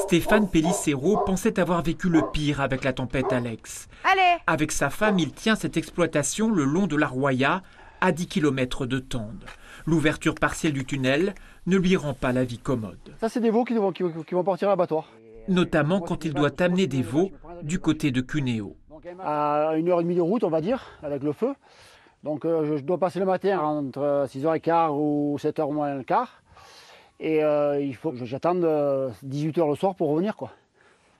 Stéphane Pellicero pensait avoir vécu le pire avec la tempête Alex. Avec sa femme, il tient cette exploitation le long de la Roya, à 10 km de Tende. L'ouverture partielle du tunnel ne lui rend pas la vie commode. Ça, c'est des veaux qui vont partir à l'abattoir. Notamment quand il doit amener des veaux du côté de Cuneo. À 1h30 de route, on va dire, avec le feu. Donc je dois passer le matin entre 6h15 ou 7h moins le quart. Et il faut que j'attende 18h le soir pour revenir, quoi.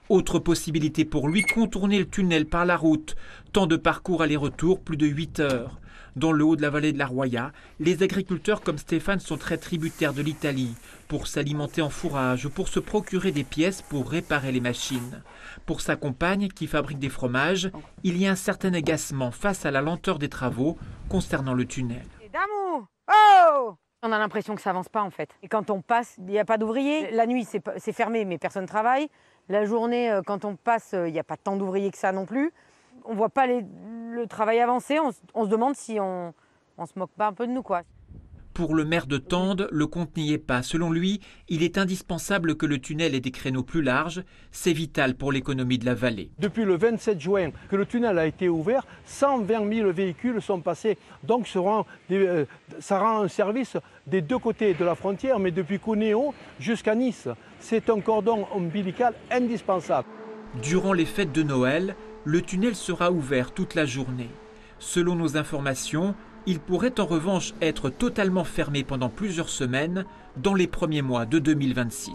Autre possibilité pour lui, contourner le tunnel par la route. Temps de parcours aller-retour, plus de 8 heures. Dans le haut de la vallée de la Roya, les agriculteurs comme Stéphane sont très tributaires de l'Italie pour s'alimenter en fourrage ou pour se procurer des pièces pour réparer les machines. Pour sa compagne qui fabrique des fromages, il y a un certain agacement face à la lenteur des travaux concernant le tunnel. On a l'impression que ça avance pas en fait. Et quand on passe, il n'y a pas d'ouvriers. La nuit, c'est fermé, mais personne ne travaille. La journée, quand on passe, il n'y a pas tant d'ouvriers que ça non plus. On ne voit pas le travail avancer. On se demande si on se moque pas un peu de nous, quoi. Pour le maire de Tende, le compte n'y est pas. Selon lui, il est indispensable que le tunnel ait des créneaux plus larges. C'est vital pour l'économie de la vallée. Depuis le 27 juin que le tunnel a été ouvert, 120 000 véhicules sont passés. Donc ça rend un service des deux côtés de la frontière, mais depuis Cuneo jusqu'à Nice. C'est un cordon ombilical indispensable. Durant les fêtes de Noël, le tunnel sera ouvert toute la journée. Selon nos informations, il pourrait en revanche être totalement fermé pendant plusieurs semaines dans les premiers mois de 2026.